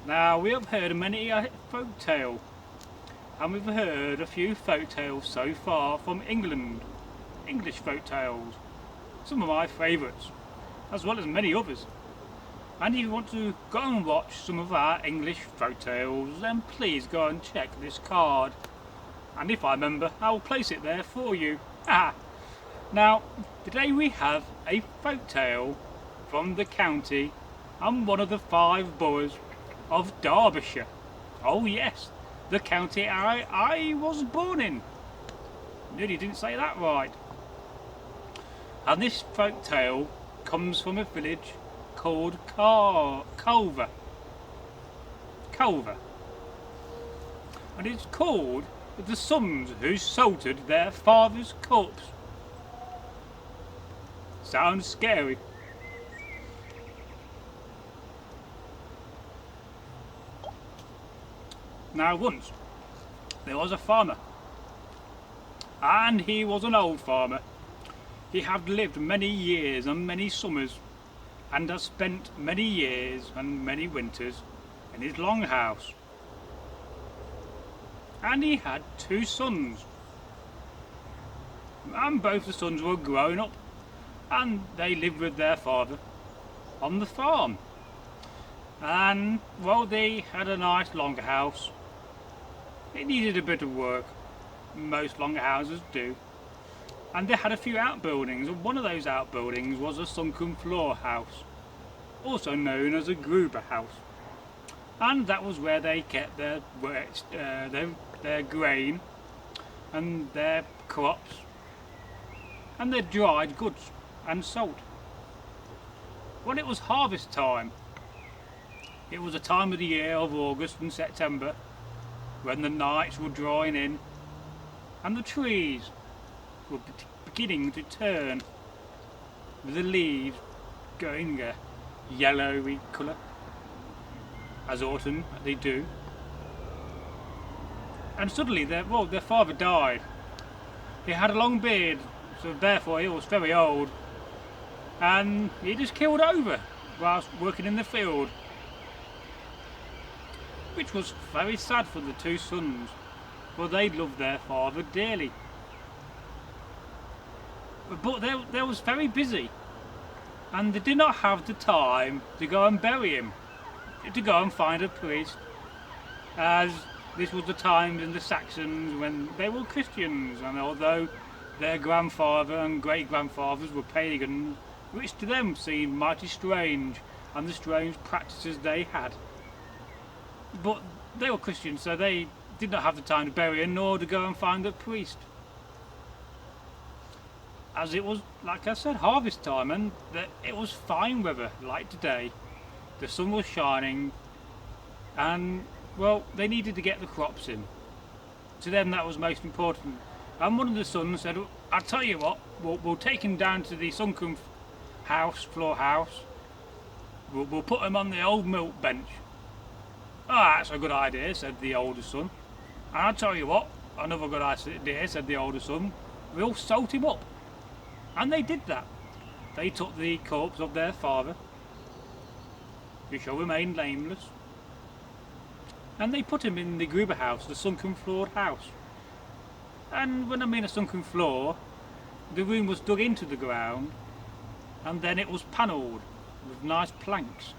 Now we have heard many a folk tale, and we've heard a few folk tales so far from England, English folk tales, some of my favourites, as well as many others. And if you want to go and watch some of our English folk tales, then please go and check this card. And if I remember, I will place it there for you. Now, today we have a folk tale from the county and one of the 5 boroughs of Derbyshire. Oh yes, the county I was born in. Nearly didn't say that right. And this folk tale comes from a village called Culver. And it's called the sons who salted their father's corpse. Sounds scary. Now once there was a farmer, and he was an old farmer. He had lived many years and many summers, and has spent many years and many winters in his long house. And he had 2 sons, and both the sons were grown up, and they lived with their father on the farm. And well, they had a nice long house. It needed a bit of work, most longer houses do. And they had a few outbuildings, and one of those outbuildings was a sunken floor house, also known as a Gruber house. And that was where they kept their grain and their crops and their dried goods and salt. When it was harvest time, it was a time of the year of August and September, when the nights were drawing in and the trees were beginning to turn, with the leaves going a yellowy colour, as autumn they do. And suddenly their father died. He had a long beard, so therefore he was very old, and he just killed over whilst working in the field, which was very sad for the 2 sons, for they loved their father dearly. But they was very busy, and they did not have the time to go and bury him, to go and find a priest, as this was the time in the Saxons when they were Christians, and although their grandfather and great-grandfathers were pagans, which to them seemed mighty strange, and the strange practices they had. But they were Christians, so they did not have the time to bury him, nor to go and find a priest. As it was, like I said, harvest time, and it was fine weather, like today. The sun was shining, and well, they needed to get the crops in. To them that was most important. And one of the sons said, I'll tell you what, we'll take him down to the sunken floor house. We'll put him on the old milk bench. "Ah, that's a good idea," said the older son. "And I'll tell you what, another good idea," said the older son. "We'll salt him up." And they did that. They took the corpse of their father, who shall remain nameless, and they put him in the Gruber house, the sunken floored house. And when I mean a sunken floor, the room was dug into the ground, and then it was panelled with nice planks.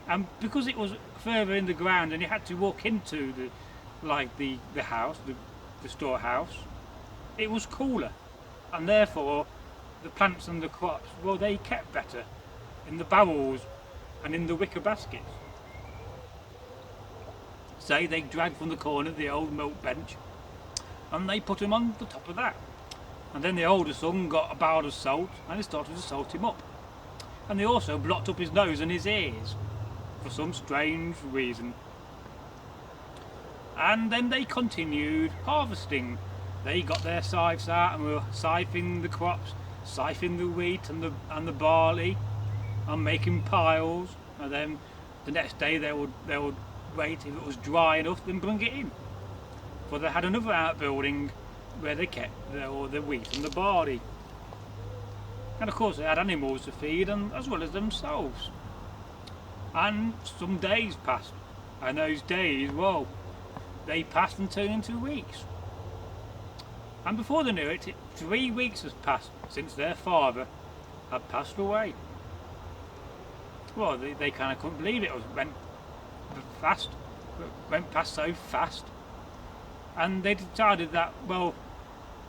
And because it was further in the ground and you had to walk into the house, the storehouse, it was cooler, and therefore the plants and the crops, well, they kept better in the barrels and in the wicker baskets. So they dragged from the corner the old milk bench, and they put him on the top of that. And then the older son got a barrel of salt, and they started to salt him up. And they also blocked up his nose and his ears, for some strange reason. And then they continued harvesting. They got their scythes out and were scything the crops, scything the wheat and the barley, and making piles. And then the next day they would wait, if it was dry enough, then bring it in. For they had another outbuilding where they kept the wheat and the barley. And of course they had animals to feed, and as well as themselves. And some days passed, And those days, well, they passed and turned into weeks. And before they knew it, 3 weeks has passed since their father had passed away. Well, they kind of couldn't believe it. Went past so fast. And they decided that, well,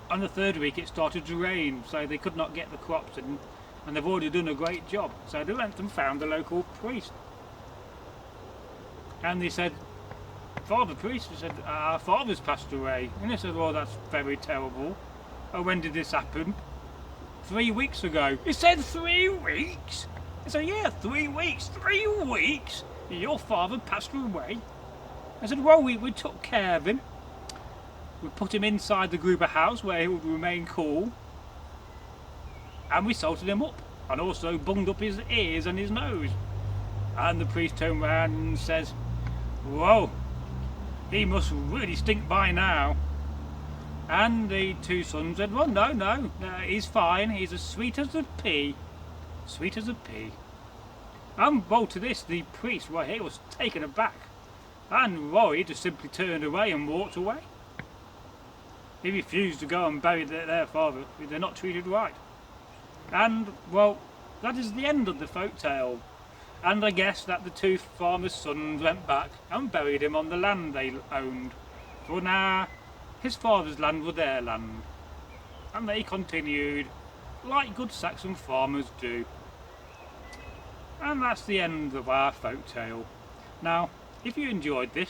on the 3rd week it started to rain, so they could not get the crops in, and they've already done a great job. So they went and found the local priest. And they said, Father Priest, he said, our father's passed away. And he said, well, that's very terrible. Oh, when did this happen? 3 weeks ago. He said 3 weeks? I said, yeah, 3 weeks. 3 weeks? Your father passed away? I said, well, we took care of him. We put him inside the Gruber house where he would remain cool. And we salted him up. And also bunged up his ears and his nose. And the priest turned round and says, whoa, he must really stink by now. And the 2 sons said, well, no, he's fine. He's as sweet as a pea. Sweet as a pea. And well, to this, the priest, well, he was taken aback. And well, he just simply turned away and walked away. He refused to go and bury their father. They're not treated right. And well, that is the end of the folk tale. And I guess that the 2 farmers' sons went back and buried him on the land they owned. For now, his father's land was their land. And they continued, like good Saxon farmers do. And that's the end of our folk tale. Now, if you enjoyed this,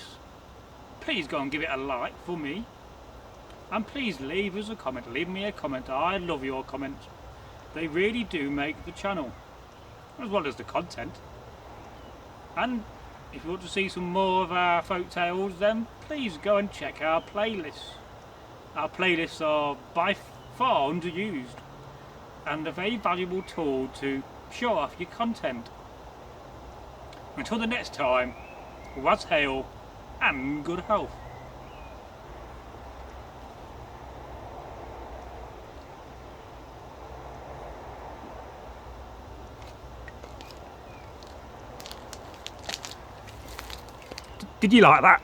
please go and give it a like for me. And please leave us a comment, leave me a comment. I love your comments. They really do make the channel, as well as the content. And if you want to see some more of our folk tales, then please go and check our playlists. Our playlists are by far underused and a very valuable tool to show off your content. Until the next time, was hail and good health. Did you like that?